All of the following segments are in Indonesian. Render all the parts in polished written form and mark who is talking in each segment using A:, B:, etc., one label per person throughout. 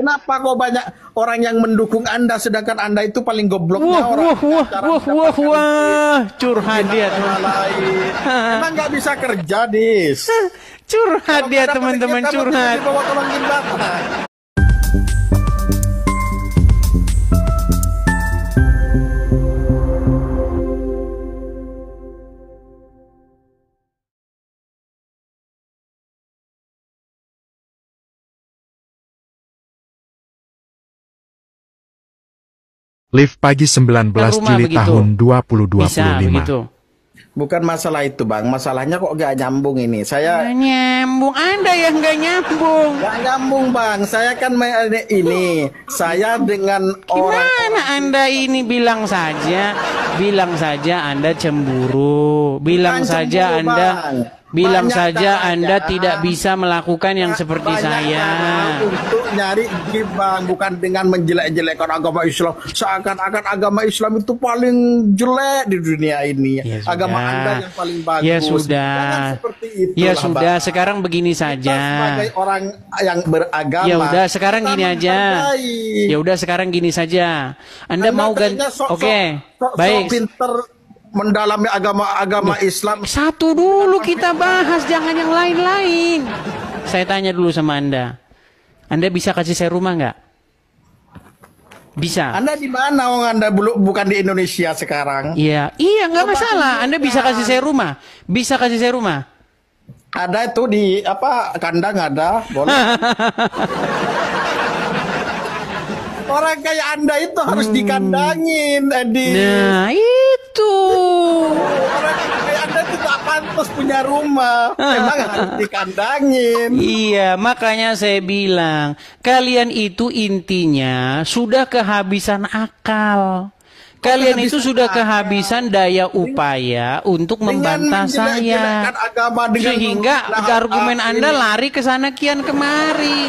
A: Kenapa kok banyak orang yang mendukung Anda sedangkan Anda itu paling gobloknya
B: Wah,
A: orang?
B: wah, wah,
A: Cara
B: wah, wah,
A: mendapatkan
B: wah, curhat dia,
A: orang lain. Emang nggak bisa kerja, Dis?
B: curhat
A: Kalau
B: dia,
A: nggak dapat
B: teman-teman,
A: rezeki, kamu tinggal
B: curhat.
A: di bawah kolong jembatan.
C: Live pagi 19
B: Rumah
C: Juli
B: begitu.
C: tahun
B: Bisa
C: 2025.
B: begitu.
A: Bukan masalah itu, Bang. Masalahnya kok nggak nyambung ini. Saya
B: Nggak nyambung, Anda yang nggak nyambung.
A: nggak nyambung, Bang. Saya kan ini. Saya dengan orang.
B: Gimana Anda ini bilang saja Anda cemburu, bilang
A: Bukan
B: saja
A: cemburu,
B: Anda
A: Bang.
B: bilang
A: Banyak
B: saja Anda
A: caranya.
B: tidak bisa melakukan yang seperti
A: Banyak
B: saya.
A: cara untuk nyari gift, Bang, bukan dengan menjelek-jelekkan agama Islam. Seakan-akan agama Islam itu paling jelek di dunia ini.
B: Ya
A: Agama
B: sudah.
A: Anda yang paling bagus.
B: Ya sudah.
A: Jangan seperti itu.
B: Ya sudah, sekarang begini
A: Kita
B: saja.
A: sebagai orang yang beragama.
B: Ya udah, sekarang
A: kita
B: gini aja.
A: menghargai.
B: Ya udah, sekarang gini saja. Anda mau ganti?
A: kayaknya sok
B: Baik.
A: pinter mendalami agama Islam.
B: Satu dulu kita bahas, jangan yang lain-lain. Saya tanya dulu sama Anda. Anda bisa kasih saya rumah nggak? Bisa.
A: Anda di mana? Wong Anda bukan di Indonesia sekarang.
B: Iya, nggak masalah. Anda bisa kasih saya rumah. Bisa kasih saya rumah.
A: Ada itu di apa kandang ada, boleh. Orang kayak Anda itu harus dikandangin, Edi.
B: Nah, itu.
A: Orang kayak Anda itu tak pantas punya rumah. Emang harus dikandangin.
B: Iya, makanya saya bilang, kalian itu intinya sudah kehabisan akal. Kalian itu sudah kehabisan daya upaya untuk membantah saya.
A: menjelek-jelekkan agama dengan
B: Sehingga
A: membelah
B: argumen
A: ini.
B: Anda lari ke sana kian kemari.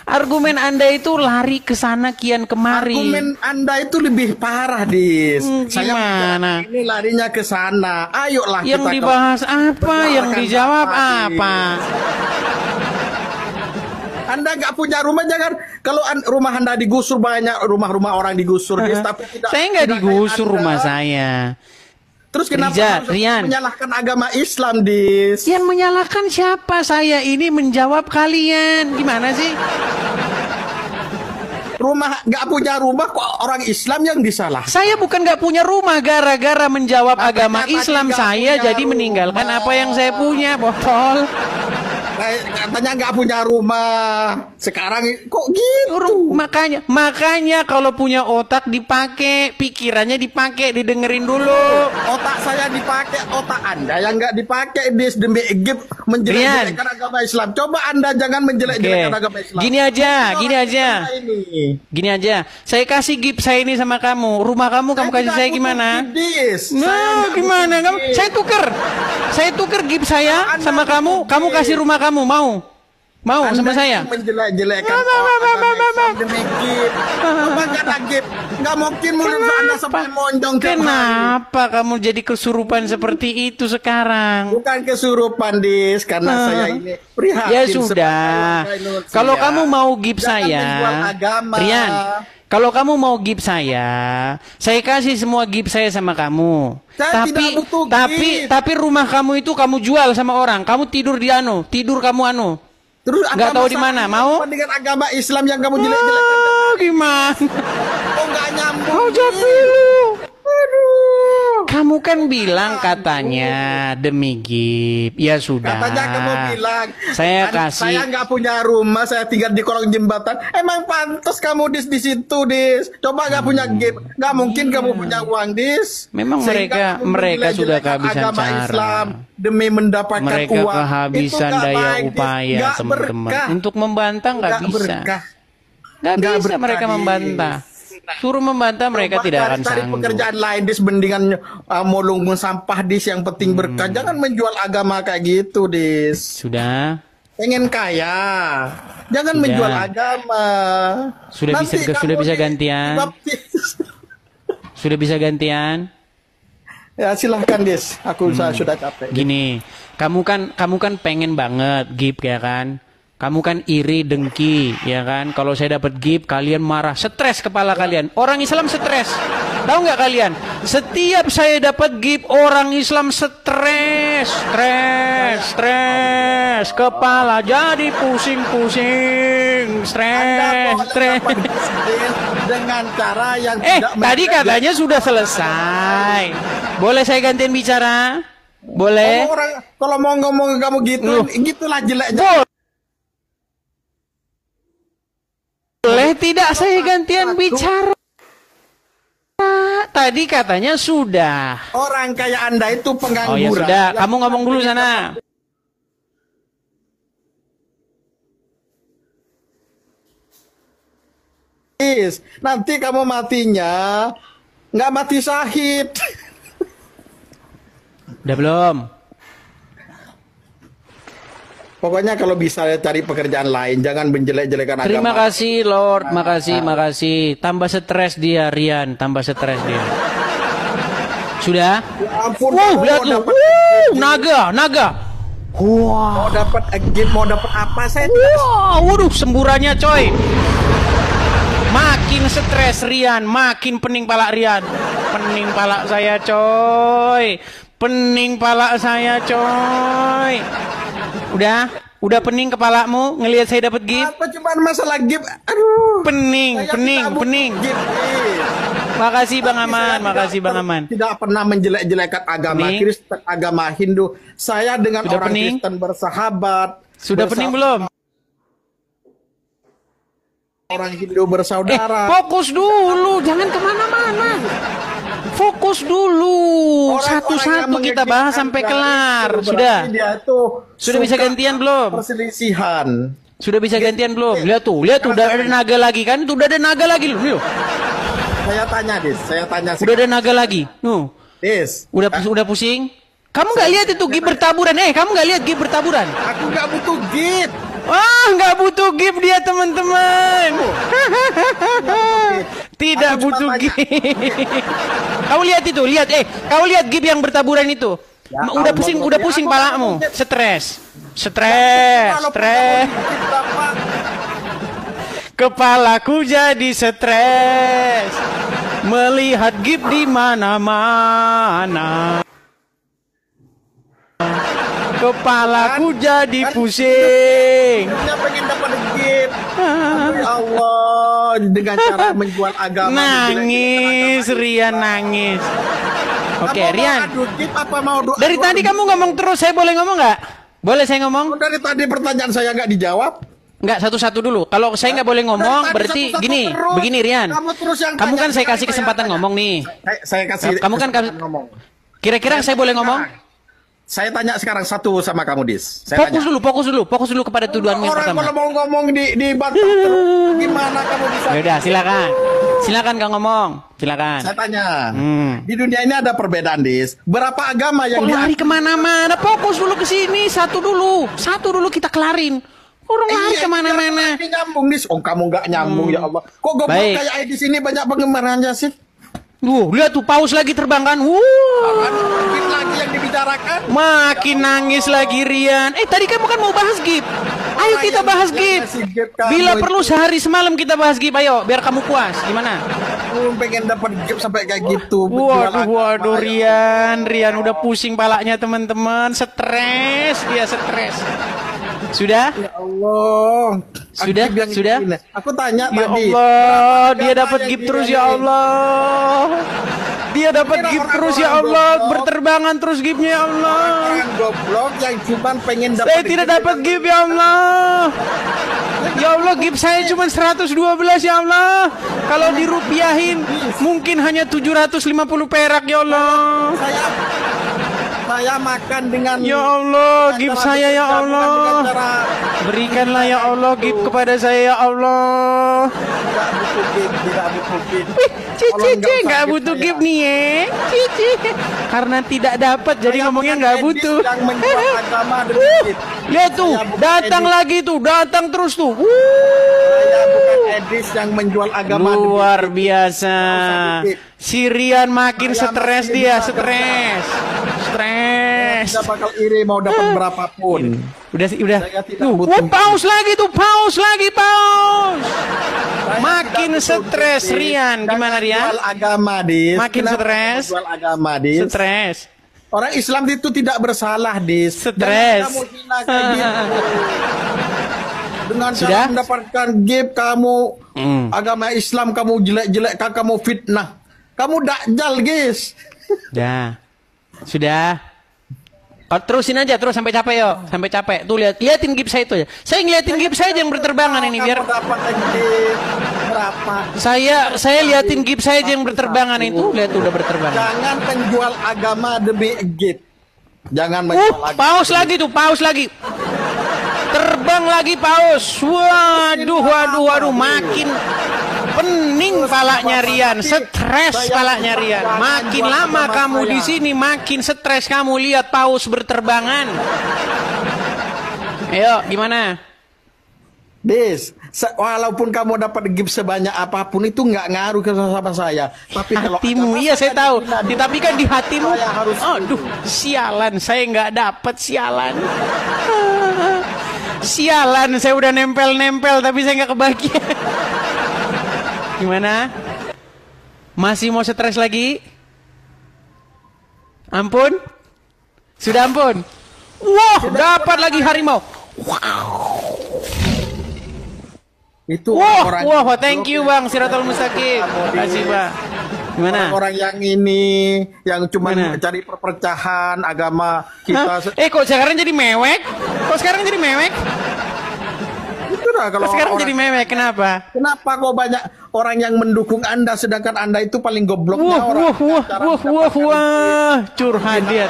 B: Argumen Anda itu lari ke sana kian kemari.
A: Argumen Anda itu lebih parah, Dis. Saya
B: Gimana?
A: ini larinya ke sana. Ayolah
B: Yang
A: kita
B: dibahas apa? Yang
A: bicarakan
B: dijawab
A: apa,
B: apa?
A: Anda nggak punya rumah, jangan kalau rumah Anda digusur, banyak rumah-rumah orang digusur, Dis, tapi tidak.
B: Saya nggak
A: tidak
B: digusur
A: kayak
B: rumah
A: Anda.
B: saya.
A: Terus kenapa
B: Rijat,
A: harus
B: Rian.
A: menyalahkan agama Islam, Dis?
B: Yang menyalahkan siapa? Saya ini menjawab kalian. Gimana sih?
A: Nggak punya rumah kok orang Islam yang disalah.
B: Saya bukan nggak punya rumah gara-gara menjawab agama
A: tadi
B: Islam
A: nggak
B: saya
A: punya
B: jadi meninggalkan
A: rumah.
B: apa yang saya punya, botol.
A: Katanya nggak punya rumah. Sekarang kok gitu?
B: Makanya kalau punya otak dipakai, pikirannya dipakai, didengerin dulu.
A: Otak saya dipakai, otak Anda yang nggak dipakai, Dis, demi menjelek-jelekkan agama Islam. Coba Anda jangan menjelek-jelekkan agama Islam.
B: Gini aja. Saya kasih gift saya ini sama kamu. Rumah kamu kasih saya gimana? Nah, gimana? Saya tuker gift saya sama kamu. Kamu kasih rumah kamu, mau sama saya?
A: Menjelek-jelekkan agama Islam demi gift. Coba nggak ada gift, nggak mungkin mulut Anda sampai monjong.
B: Kenapa kamu jadi kesurupan seperti itu sekarang?
A: Bukan kesurupan, Dis, karena saya ini prihatin.
B: Ya sudah. Kalau kamu mau gift saya, Rian, kalau kamu mau gift saya kasih semua gift saya sama kamu. Tapi rumah kamu itu kamu jual sama orang. Kamu tidur kamu
A: Terus
B: nggak tahu di mana, mau?
A: Dengan agama Islam yang kamu jelek-jelekkan.
B: Gimana?
A: Kok nggak nyambung?
B: Kau jawab dulu. Aduh. Kamu kan bilang katanya demi gift. Ya sudah.
A: Katanya kamu bilang.
B: Saya kasih.
A: Saya nggak punya rumah, saya tinggal di kolong jembatan. Emang pantas kamu di situ, Dis. Coba nggak punya gift, nggak mungkin kamu punya uang, Dis.
B: Memang
A: Sehingga
B: mereka sudah kehabisan
A: agama
B: cara.
A: Islam demi mendapatkan
B: Mereka
A: uang.
B: kehabisan
A: Itu
B: daya
A: baik, Dis.
B: upaya,
A: Nggak
B: teman-teman.
A: berkah.
B: Untuk membantah nggak bisa.
A: Berkah.
B: Nggak
A: Nggak
B: bisa
A: berkah,
B: mereka
A: Dis.
B: membantah. Suruh membantah mereka tidak akan
A: cari
B: sanggup.
A: pekerjaan lain, Dis, mendingan mulung sampah, Dis, yang penting berkah. Jangan menjual agama kayak gitu, Dis.
B: Sudah.
A: Pengen kaya, jangan menjual agama.
B: Sudah bisa gantian. Sudah bisa gantian.
A: Ya silahkan, Dis. Sudah capek.
B: Gini, Kamu kan pengen banget gift ya kan? Kamu kan iri, dengki, ya kan? Kalau saya dapat gift, kalian marah, stres kepala kalian. Orang Islam stres. Tahu nggak kalian? Setiap saya dapat gift, orang Islam stres. Kepala jadi pusing-pusing. Stres.
A: Dengan cara yang
B: tadi katanya sudah selesai. Boleh saya gantian bicara? Boleh?
A: Kalau mau ngomong kamu gitu, gitulah jeleknya.
B: Boleh tidak saya gantian bicara? Tadi katanya sudah.
A: Orang kayak Anda itu pengangguran.
B: Oh ya sudah, kamu ngomong dulu sana.
A: Nanti kamu matinya nggak mati syahid.
B: Udah belum?
A: Pokoknya kalau bisa cari pekerjaan lain, jangan menjelek-jelekan agama.
B: Terima kasih Lord, makasih. Tambah stres dia, Rian, tambah stres dia. Sudah?
A: Ya ampun,
B: Lihat lu. Naga.
A: Mau dapat gift, mau dapat apa saya?
B: Waduh, semburannya coy. Makin stres Rian, makin pening pala Rian. Pening pala saya coy. Udah pening kepalamu ngelihat saya dapat gift?
A: Apa cuma masalah gift? Aduh.
B: Pening. Makasih Bang Aman.
A: Tidak pernah menjelek-jelekan agama Kristen, agama Hindu. Saya dengan
B: sudah
A: orang
B: pening?
A: Kristen bersahabat.
B: Sudah pening belum?
A: Orang Hindu bersaudara.
B: Fokus dulu, jangan kemana-mana. Fokus dulu. Satu-satu kita bahas sampai kelar. Sudah bisa gantian belum?
A: Perselisihan.
B: Sudah bisa gantian belum? Lihat tuh, udah ada naga lagi kan? Itu udah ada naga lagi loh.
A: Saya tanya.
B: Udah ada naga lagi. Udah pusing? Kamu nggak lihat itu gift bertaburan? Kamu nggak lihat gift bertaburan?
A: Aku nggak butuh gift.
B: Nggak butuh gift dia teman-teman. Tidak butuh gift. Kamu lihat itu, kau lihat gift yang bertaburan itu. Ya, udah pusing palamu. Stres. Kepalaku jadi stres melihat gift di mana-mana. Kepalaku jadi pusing.
A: Dia pengen dapat gift. Ya Allah, dengan cara menjual agama.
B: Nangis, Rian nangis. Oke, Rian. Dari
A: aduh,
B: tadi kamu ngomong terus, saya boleh ngomong nggak? Boleh saya ngomong?
A: Dari tadi pertanyaan saya nggak dijawab.
B: Nggak, satu-satu dulu. Kalau saya nggak boleh ngomong, berarti begini Rian. Kamu kan saya kasih kesempatan ngomong nih.
A: Saya kasih.
B: Kamu kan ngomong. Kira-kira saya boleh ngomong?
A: Saya tanya sekarang satu sama kamu, Dis.
B: Fokus dulu kepada tuduhanmu yang pertama.
A: Orang kalau mau ngomong di bantah gimana kamu bisa?
B: Yaudah, silakan Kang ngomong. Silakan.
A: Saya tanya. Di dunia ini ada perbedaan, Dis. Berapa agama yang
B: lari kemana-mana? Fokus dulu ke sini. Satu dulu kita kelarin. Orang lari kemana-mana.
A: Nyambung, Dis. Kamu nggak nyambung ya Allah. Kok goblok kayak di sini banyak penggemarnya sih?
B: Lihat tuh paus lagi terbang kan.
A: Makin lagi yang dibicarakan.
B: Makin nangis lagi Rian. Tadi kamu kan mau bahas gift. Ayo kita bahas gift. Bila perlu sehari semalam kita bahas gift. Ayo biar kamu puas. Gimana?
A: Aku pengen dapat gift sampai kayak gitu.
B: Waduh Rian udah pusing palanya teman-teman. Stres. Sudah?
A: Ya Allah.
B: Sudah?
A: Aku tanya
B: ya
A: tadi.
B: Allah, dia dapat gift terus ya Allah. Dia dapat gift terus ya Allah. Berterbangan terus giftnya ya Allah.
A: Goblok yang cuma pengen dapat.
B: Saya tidak dapat gift ya Allah. Ya Allah, gift saya cuma 112 ya Allah. Kalau dirupiahin mungkin hanya 750 perak ya Allah.
A: Saya makan dengan
B: ya Allah, gift saya ya Allah. Berikanlah ya Allah gift kepada saya ya Allah.
A: Tidak butuh gift.
B: Cici nggak butuh gift nih ya. Cici karena tidak dapat jadi ngomongnya nggak butuh.
A: Yang menjual agama
B: lihat tuh, datang terus tuh.
A: Saya bukan Edis yang menjual agama.
B: Luar biasa. Si Rian makin stres dia, stres. stres.
A: Tidak bakal iri mau dapat berapapun.
B: Udah.
A: Saya tidak
B: Tuh,
A: butuh.
B: paus lagi tuh, paus. Makin stres, Rian. Gimana, Rian?
A: Jual agama, Dis.
B: Makin
A: Kenapa
B: stres.
A: Jual agama, Dis.
B: Stres.
A: Orang Islam itu tidak bersalah, Dis.
B: Stres.
A: Jangan kamu hina kayak gitu. Dengan
B: Sudah?
A: cara mendapatkan gift kamu agama Islam kamu jelek-jelekkan, kamu fitnah. Kamu dakjal, guys.
B: Sudah. Oh, terusin aja terus sampai capek yo, sampai capek. Tuh liatin gift saya itu aja. Saya ngeliatin gift saya aja yang berterbangan ini biar.
A: Kamu dapat lagi berapa?
B: Saya liatin gift saya aja yang berterbangan itu. Lihat udah berterbangan.
A: Jangan penjual agama demi gift. Jangan menjual agama.
B: Paus lagi tuh, paus lagi. Terbang lagi paus. Waduh, makin pening palanya Rian, stres palanya Rian. Makin lama kamu di sini, makin stres kamu lihat paus berterbangan. Ayo, gimana?
A: Bis, walaupun kamu dapat gift sebanyak apapun itu nggak ngaruh ke sama saya. Tapi kalau
B: hatimu, iya saya tahu. Tapi kan di hatimu,
A: harus
B: aduh, sialan, saya nggak dapat, sialan. Sialan, saya udah nempel tapi saya nggak kebagian. Gimana? Masih mau stres lagi? Ampun? Sudah ampun? Wah, dapat lagi harimau.
A: itu
B: Wah, thank you Bang Siratul Mustaqim. Terima kasih Bang. Gimana?
A: Orang yang ini yang cuma mencari perpecahan agama kita.
B: Kok sekarang jadi mewek?
A: Itu dah kalau
B: sekarang jadi mewek, kenapa?
A: Kenapa kok banyak orang yang mendukung Anda sedangkan Anda itu paling gobloknya orang.
B: Wah, curhat dia.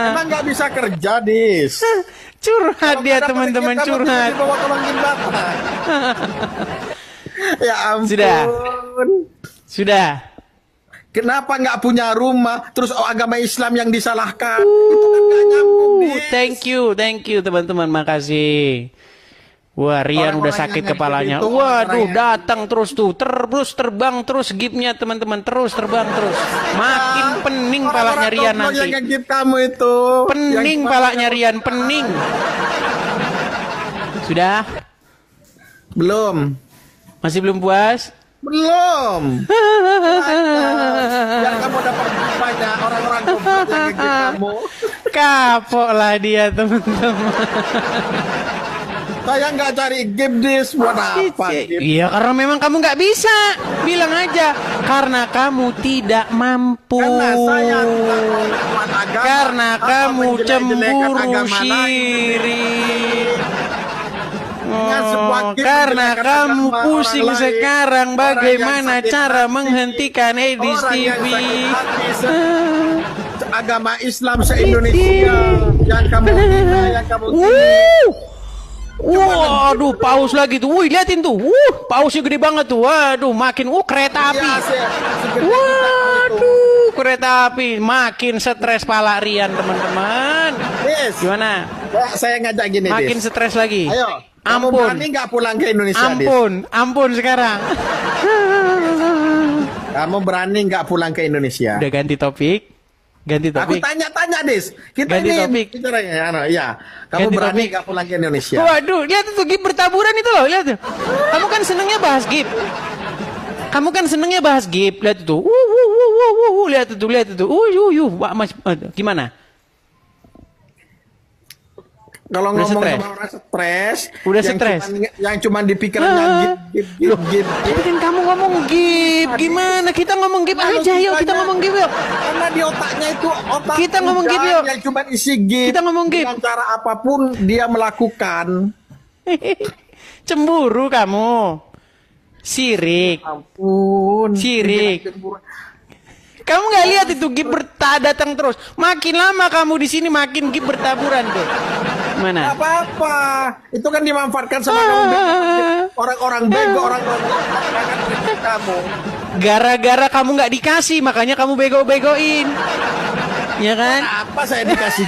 A: Emang nggak bisa kerja, Dis.
B: Curhat dia teman-teman, curhat.
A: Ya ampun.
B: Sudah.
A: Kenapa nggak punya rumah? Terus agama Islam yang disalahkan? Itu kan nggak nyambung.
B: Thank you teman-teman, makasih. Wah, Rian udah sakit kepalanya. Waduh, datang terus tuh, terus terbang terus gipnya teman-teman, terus terbang terus. Makin pening palanya Rian nanti.
A: Yang ngegip kamu itu.
B: Pening palanya Rian, pening. Sudah?
A: Belum.
B: Masih belum puas?
A: Belum. Biar kamu dapat banyak orang-orang goblok yang ngegip kamu.
B: Kapok lah dia teman-teman.
A: Saya nggak cari gift, Dis. Buat apa?
B: Iya, karena memang kamu nggak bisa. Bilang aja, karena kamu tidak mampu. Karena kamu cemburu syirik. Karena kamu pusing sekarang bagaimana cara menghentikan Edis TV.
A: Agama Islam se-Indonesia yang kamu hina, yang kamu
B: waduh, paus lagi tuh. Wih, liatin tuh. Pausnya gede banget tuh. Waduh, makin kereta api. Waduh, kereta api. Makin stres pala Rian, teman-teman. Gimana?
A: Saya ngajak gini,
B: makin stres lagi.
A: Ayo.
B: Ampun.
A: Kamu berani nggak pulang ke Indonesia,
B: Ampun sekarang.
A: Kamu berani nggak pulang ke Indonesia?
B: Udah ganti topik.
A: Aku tanya-tanya, Dis. Kita
B: ganti
A: ini
B: topik.
A: Ya. Kamu
B: Ganti
A: berani
B: topik.
A: nggak pulang ke Indonesia?
B: Waduh, lihat tuh gip bertaburan itu loh, lihat tuh. Kamu kan senengnya bahas gip. Lihat tuh. Lihat tuh. Mas, gimana?
A: Kalau ngomong sama orang stres,
B: udah stres.
A: Yang cuma dipikirnya gip.
B: Tapi kan kamu ngomong gip, gimana? Kita ngomong gip aja, yuk kita ngomong gip yuk.
A: Karena di otaknya itu
B: kita ngomong gip yuk.
A: Yang cuma isi gip.
B: Kita ngomong gip.
A: Dengan cara apapun dia melakukan.
B: Cemburu kamu. Sirik.
A: Ampun.
B: Sirik. Kamu nggak lihat itu gip datang terus. Makin lama kamu di sini makin gip bertaburan tuh. Mana?
A: Gak apa-apa. Itu kan dimanfaatkan sama kamu. Orang-orang bego, orang-orang kamu.
B: Gara-gara kamu nggak dikasih, makanya kamu bego-begoin. Ya kan?
A: Apa saya dikasih?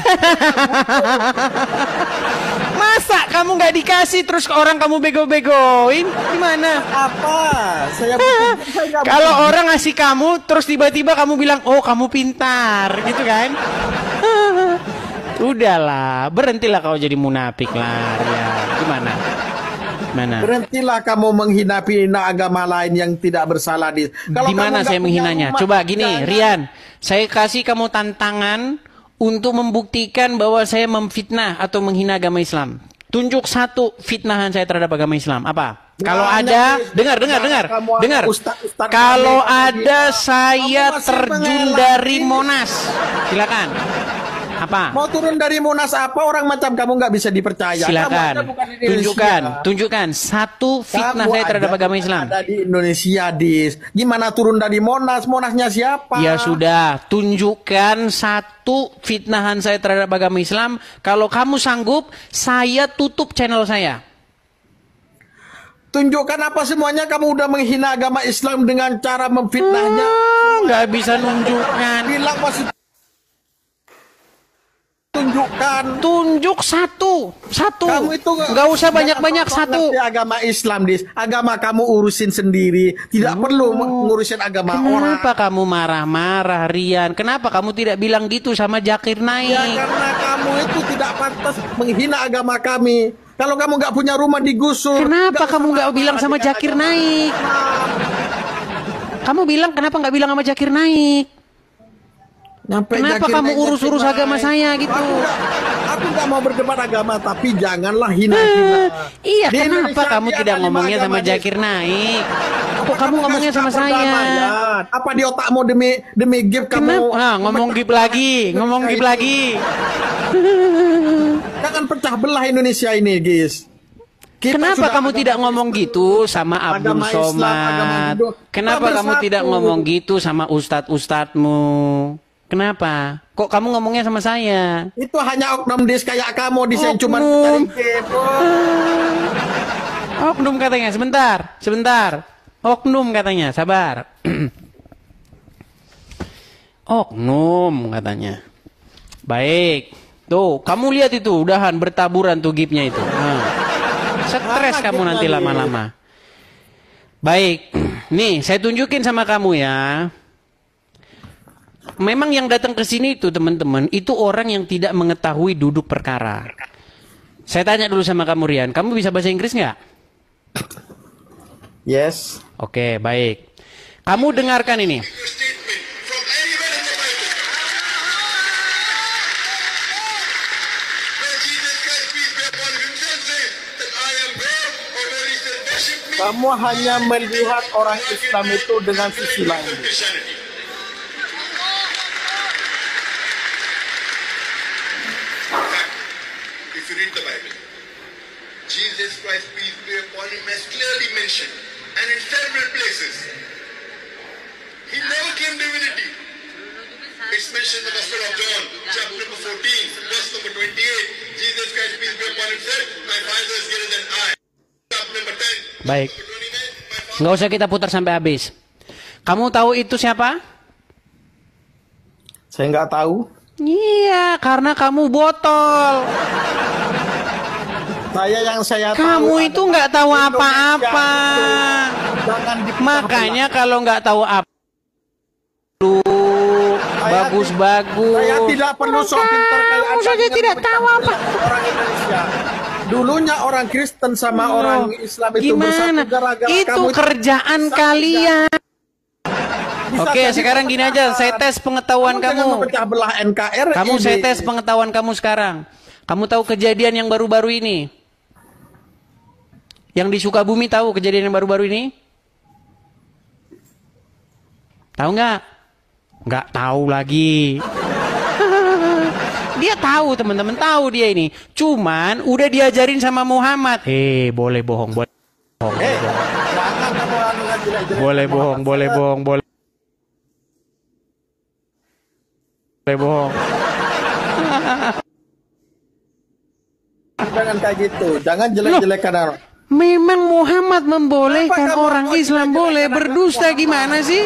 B: Masa kamu nggak dikasih terus orang kamu bego-begoin? Gimana?
A: Apa?
B: Kalau orang ngasih kamu terus tiba-tiba kamu bilang, oh kamu pintar, gitu kan? Udahlah, berhentilah kau jadi munafik lah, Rian. Gimana? Mana?
A: Berhentilah kamu menghina agama lain yang tidak bersalah di.
B: Di mana saya menghinanya? Coba gini, Rian, saya kasih kamu tantangan untuk membuktikan bahwa saya memfitnah atau menghina agama Islam. Tunjuk satu fitnahan saya terhadap agama Islam. Apa? Kalau ada, dengar. Kalau ada saya terjun dari Monas, silakan. Apa?
A: Mau turun dari Monas apa? Orang macam kamu nggak bisa dipercaya.
B: Silakan. Tunjukkan satu fitnah saya terhadap agama Islam.
A: Ada di Indonesia, Dis. Gimana turun dari Monas? Monasnya siapa?
B: Ya sudah, tunjukkan satu fitnahan saya terhadap agama Islam. Kalau kamu sanggup, saya tutup channel saya.
A: Tunjukkan apa semuanya. Kamu udah menghina agama Islam dengan cara memfitnahnya.
B: Nggak bisa nunjukkan.
A: Bilang masih
B: tunjuk satu.
A: Kamu itu
B: nggak usah banyak satu.
A: Agama Islam, Dis. Agama kamu urusin sendiri, tidak perlu ngurusin agama orang.
B: Kenapa kamu marah-marah, Rian? Kenapa kamu tidak bilang gitu sama Zakir Naik?
A: Ya karena kamu itu tidak pantas menghina agama kami. Kalau kamu nggak punya rumah digusur.
B: Kenapa kamu nggak bilang sama Zakir Naik? Kamu bilang kenapa nggak bilang sama Zakir Naik? Kenapa kamu urus-urus agama saya gitu?
A: Aku nggak mau berdebat agama, tapi janganlah hina.
B: Iya, kenapa kamu tidak ngomongnya sama Zakir Naik? Kok kamu ngomongnya sama saya?
A: Apa di otakmu demi gift kamu?
B: Ngomong gift lagi.
A: Jangan pecah belah Indonesia ini, guys.
B: Kenapa kamu tidak ngomong gitu sama Abdul Somad? Kenapa kamu tidak ngomong gitu sama ustadz-ustadzmu? Kenapa? Kok kamu ngomongnya sama saya?
A: Itu hanya oknum Dis kayak kamu, Dis yang cuma
B: oknum katanya. Sebentar. Oknum katanya, sabar. Oknum katanya. Baik. Tuh, kamu lihat itu, udahan bertaburan tuh gipnya itu. Stres kamu nanti lama-lama. Baik. Nih, saya tunjukin sama kamu ya. Memang yang datang ke sini itu teman-teman, itu orang yang tidak mengetahui duduk perkara. Saya tanya dulu sama kamu, Rian, kamu bisa bahasa Inggris nggak?
A: Yes.
B: Oke, baik. Kamu dengarkan ini.
A: Kamu hanya melihat orang Islam itu dengan sisi lain.
D: If you read the Bible, Jesus Christ, peace be upon him, has clearly mentioned, and in several places, he never claimed divinity. It's mentioned in the Gospel of John, chapter number 14, verse number 28. Jesus Christ, peace be upon him, said, "My Father is greater than I." Chapter number 10.
B: Baik. Nggak usah kita putar sampai habis. Kamu tahu itu siapa?
A: Saya nggak tahu.
B: Iya, karena kamu botol.
A: Saya
B: kamu
A: tahu
B: itu nggak tahu apa-apa. Makanya kalau nggak tahu apa, bagus-bagus.
A: Saya tidak perlu sok pintar kayak
B: saja tidak tahu apa.
A: Orang Indonesia. Dulunya orang Kristen sama orang Islam itu bersatu gara-gara
B: itu kerjaan kalian. Oke, sekarang gini aja, saya tes pengetahuan kamu.
A: Belah NKRI.
B: Kamu saya tes pengetahuan kamu sekarang. Kamu tahu kejadian yang baru-baru ini? Yang di Sukabumi tahu kejadian yang baru-baru ini? Tahu nggak? Nggak tahu lagi. Dia tahu, teman-teman, tahu dia ini. Cuman udah diajarin sama Muhammad. Boleh bohong, boleh bohong. Boleh bohong, boleh bohong, boleh. Boleh bohong.
A: Jangan kayak gitu. Jangan jelek-jelekan orang.
B: Memang Muhammad membolehkan orang Islam boleh berdusta, gimana sih?